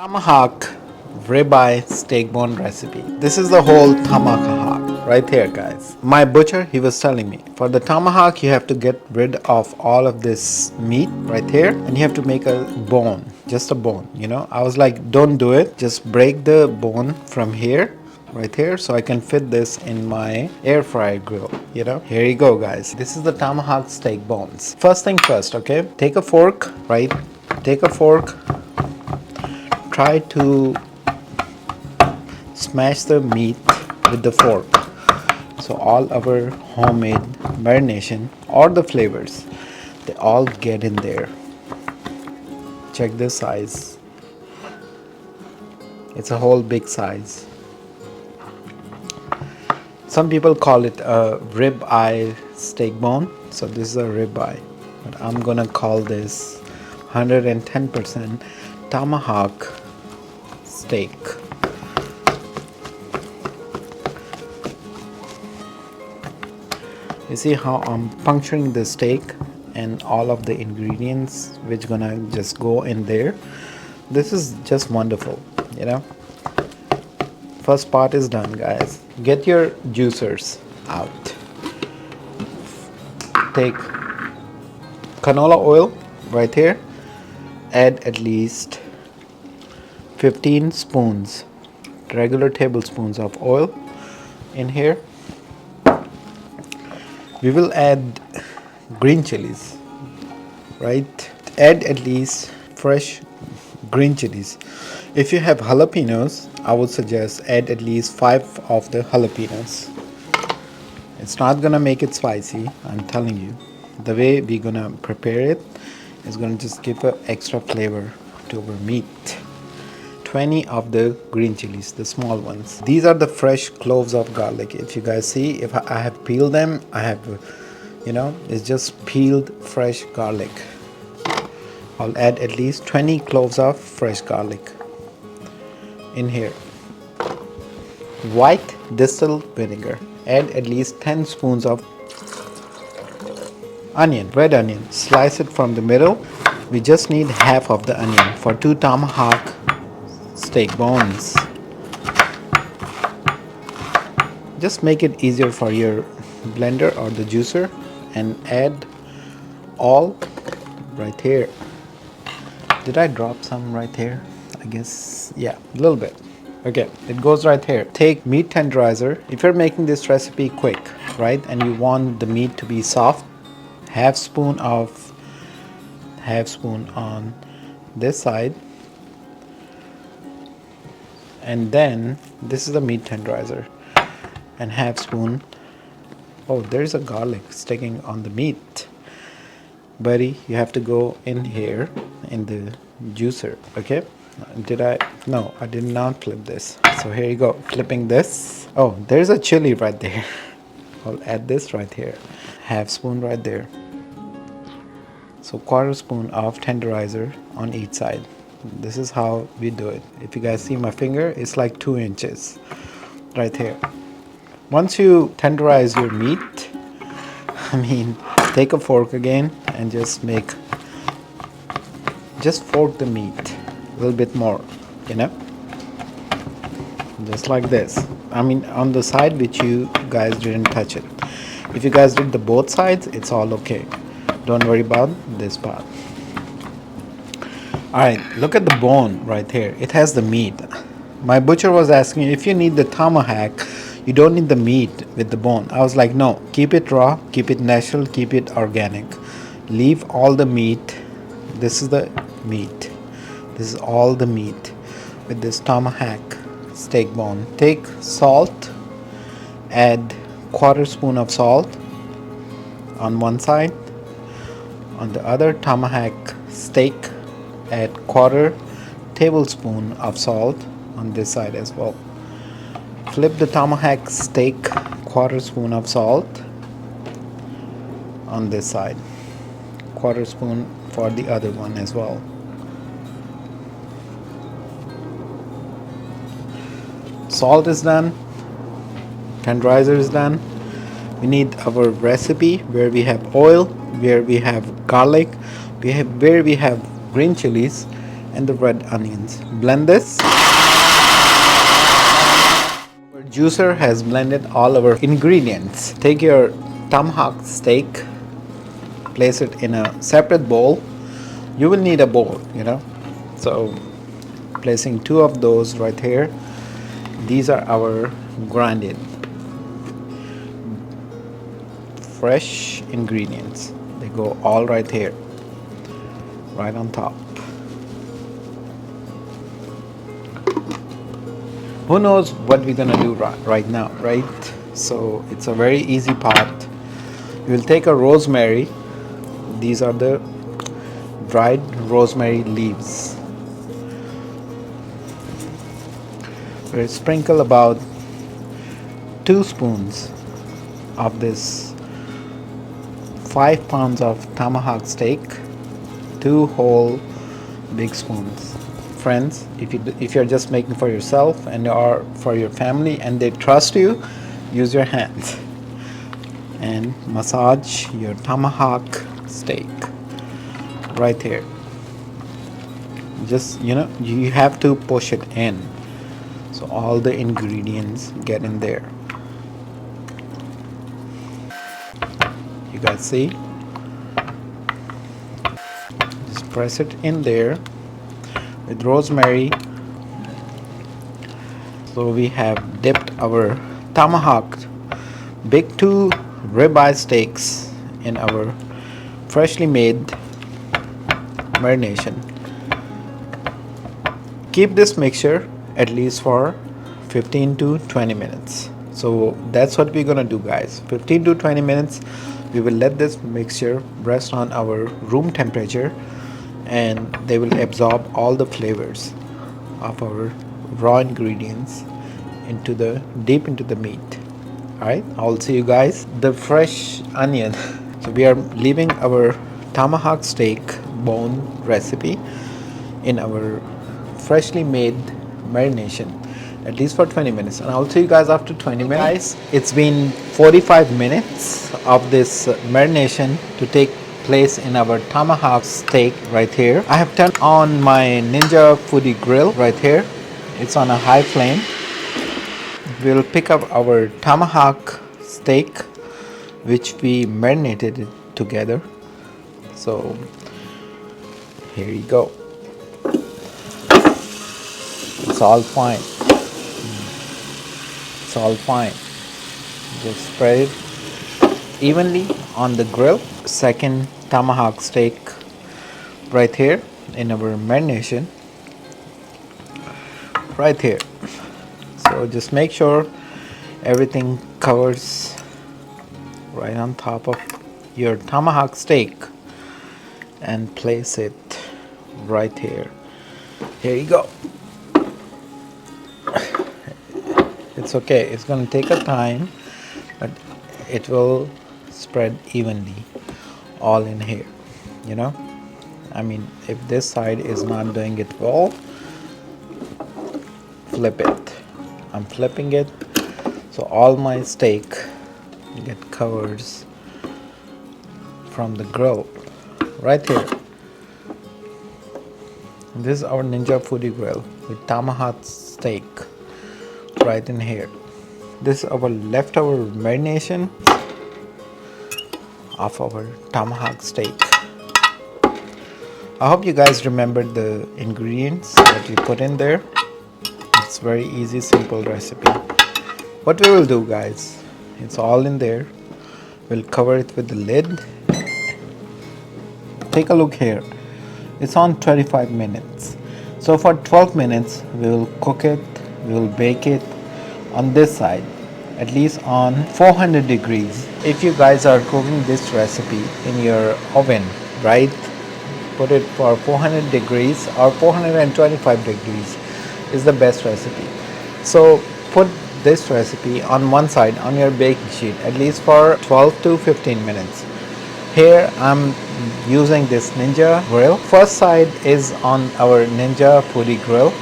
Tomahawk ribeye steak bone recipe. This is the whole tomahawk right here, guys. My butcher, he was telling me for the tomahawk you have to get rid of all of this meat right here and you have to make a bone, just a bone, you know. I was like, don't do it, just break the bone from here right here so I can fit this in my air fryer grill, you know. Here you go, guys. This is the tomahawk steak bones. First thing first, okay, take a fork, right? Take a fork, try to smash the meat with the fork so all our homemade marination or the flavors, they all get in there. Check this size, it's a whole big size. Some people call it a rib eye steak bone, so this is a rib eye, but I'm gonna call this 110% tomahawk steak. You see how I'm puncturing the steak and all of the ingredients which gonna just go in there. This is just wonderful, you know. First part is done, guys. Get your juicers out. Take canola oil right here. Add at least 15 spoons, regular tablespoons of oil in here. We will add green chilies, right? Add at least fresh green chilies. If you have jalapenos, I would suggest add at least 5 of the jalapenos. It's not gonna make it spicy, I'm telling you. The way we're gonna prepare it is gonna just give an extra flavor to our meat. 20 of the green chilies, the small ones. These are the fresh cloves of garlic. If you guys see, if I have peeled them, I have, you know, it's just peeled fresh garlic. I'll add at least 20 cloves of fresh garlic in here. White distilled vinegar. Add at least 10 spoons of onion, red onion. Slice it from the middle. We just need half of the onion for 2 tomahawk steak bones. Just make it easier for your blender or the juicer and add all right here. Did I drop some right here? I guess, yeah, a little bit. Okay, it goes right here. Take meat tenderizer. If you're making this recipe quick, right, and you want the meat to be soft, half spoon on this side. And then this is the meat tenderizer and half spoon. Oh, there's a garlic sticking on the meat, buddy. You have to go in here in the juicer. Okay, no, I did not flip this, so here you go, flipping this. Oh, there's a chili right there. I'll add this right here, half spoon right there. So quarter spoon of tenderizer on each side. This is how we do it. If you guys see my finger, it's like 2 inches right here. Once you tenderize your meat, take a fork again and just fork the meat a little bit more, you know, just like this. On the side which you guys didn't touch it. If you guys did the both sides, it's all okay. Don't worry about this part. Alright, look at the bone right here. It has the meat. My butcher was asking, if you need the tomahawk, you don't need the meat with the bone. I was like, no, keep it raw, keep it natural, keep it organic. Leave all the meat. This is the meat. This is all the meat with this tomahawk steak bone. Take salt, add quarter spoon of salt on one side. On the other tomahawk steak, add quarter tablespoon of salt on this side as well. Flip the tomahawk steak, quarter spoon of salt on this side, quarter spoon for the other one as well. Salt is done, tenderizer is done. We need our recipe where we have oil, where we have garlic, where we have green chilies, and the red onions. Blend this. Our juicer has blended all our ingredients. Take your tomahawk steak, place it in a separate bowl. You will need a bowl, so placing 2 of those right here. These are our grinded fresh ingredients. They go all right here, right on top. Who knows what we're gonna do right now, right? So it's a very easy part. You will take a rosemary. These are the dried rosemary leaves. We'll sprinkle about 2 spoons of this 5 pounds of tomahawk steak, 2 whole big spoons. Friends, if you're just making for yourself and or for your family and they trust you, use your hands and massage your tomahawk steak right here. Just you have to push it in so all the ingredients get in there. You guys see? Just press it in there with rosemary. So we have dipped our tomahawk big 2 ribeye steaks in our freshly made marination. Keep this mixture at least for 15 to 20 minutes. So that's what we're gonna do, guys. 15 to 20 minutes. We will let this mixture rest on our room temperature and they will absorb all the flavors of our raw ingredients deep into the meat. Alright, I'll see you guys. The fresh onion. So we are leaving our tomahawk steak bone recipe in our freshly made marination at least for 20 minutes, and I'll see you guys after 20 minutes. Guys, it's been 45 minutes of this marination to take place in our tomahawk steak right here. I have turned on my Ninja Foodie grill right here. It's on a high flame. We'll pick up our tomahawk steak which we marinated it together. So here you go. It's all fine. It's all fine. Just spread it evenly on the grill. Second tomahawk steak right here in our marination right here. So just make sure everything covers right on top of your tomahawk steak and place it right here. Here you go. It's okay, it's going to take a time, but it will spread evenly all in here. I mean, if this side is not doing it well, flip it. I'm flipping it so all my steak get covers from the grill right here. This is our Ninja Foodie grill with tomahawk steak right in here. This is our leftover marination of our tomahawk steak. I hope you guys remembered the ingredients that we put in there. It's very easy, simple recipe. What we will do, guys, it's all in there. We'll cover it with the lid. Take a look here. It's on 25 minutes. So for 12 minutes we will cook it, we will bake it on this side at least on 400 degrees. If you guys are cooking this recipe in your oven, right, put it for 400 degrees or 425 degrees is the best recipe. So put this recipe on one side on your baking sheet at least for 12 to 15 minutes. Here I'm using this Ninja grill. First side is on our Ninja Foodie grill,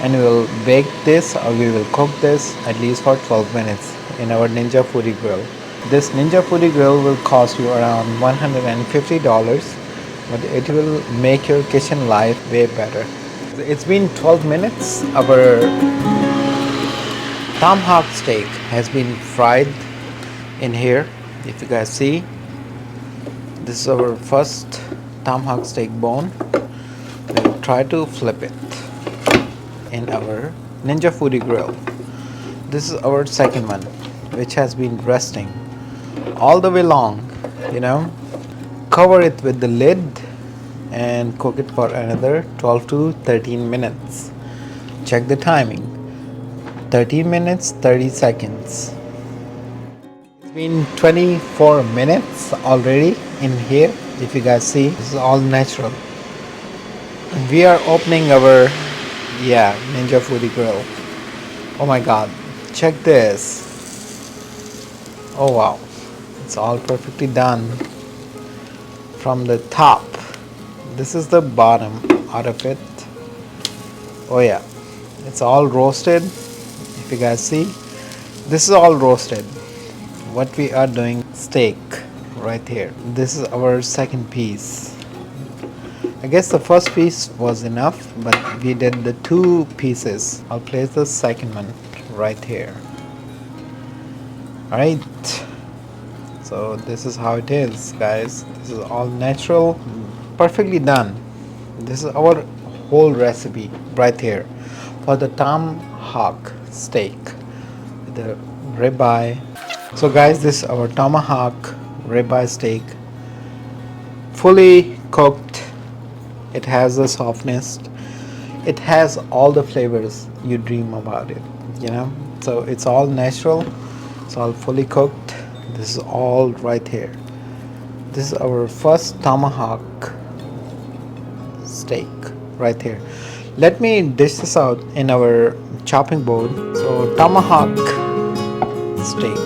and we will bake this, or we will cook this at least for 12 minutes in our Ninja Foodie grill. This Ninja Foodie grill will cost you around $150, but it will make your kitchen life way better. It's been 12 minutes. Our tomahawk steak has been fried in here. If you guys see, this is our first tomahawk steak bone. We'll try to flip it in our Ninja Foodie grill. This is our second one, which has been resting all the way long, you know. Cover it with the lid and cook it for another 12 to 13 minutes. Check the timing. 13 minutes 30 seconds. It's been 24 minutes already in here. If you guys see, this is all natural. We are opening our Ninja Foodie grill. Oh my god, check this. Oh wow, it's all perfectly done from the top. This is the bottom out of it. Oh yeah, it's all roasted. If you guys see, this is all roasted. What we are doing, steak right here. This is our second piece. I guess the first piece was enough, but we did the 2 pieces. I'll place the second one right here. Alright, so this is how it is, guys. This is all natural, perfectly done. This is our whole recipe right here for the tomahawk steak, the ribeye. So guys, this is our tomahawk ribeye steak, fully cooked. It has the softness, it has all the flavors you dream about it, you know. So it's all natural, it's all fully cooked. This is all right here. This is our first tomahawk steak right here. Let me dish this out in our chopping board. So tomahawk steak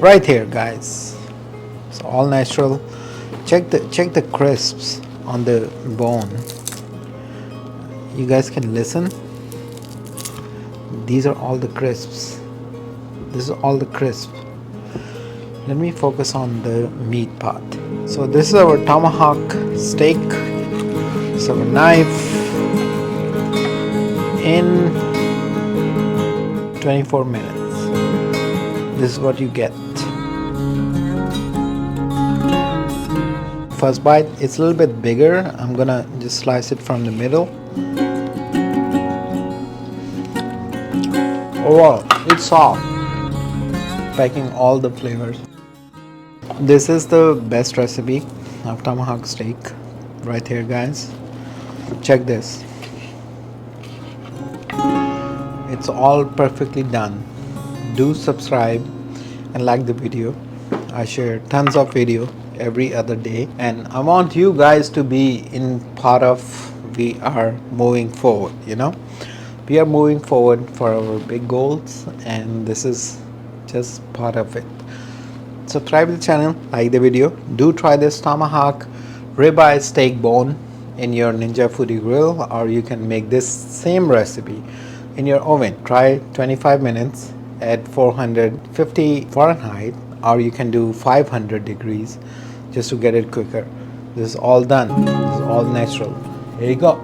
right here, guys. It's all natural. Check the crisps on the bone. You guys can listen. These are all the crisps. This is all the crisp. Let me focus on the meat part. So this is our tomahawk steak. So a knife in 24 minutes. This is what you get. First bite, it's a little bit bigger. I'm gonna just slice it from the middle. Oh wow, it's soft, packing all the flavors. This is the best recipe of tomahawk steak right here, guys. Check this. It's all perfectly done. Do subscribe and like the video. I share tons of video every other day, and I want you guys to be in part of we are moving forward, you know. We are moving forward for our big goals, and this is just part of it. Subscribe to the channel, like the video. Do try this tomahawk ribeye steak bone in your Ninja Foodie grill, or you can make this same recipe in your oven. Try 25 minutes at 450 Fahrenheit, or you can do 500 degrees just to get it quicker. This is all done. This is all natural. Here you go.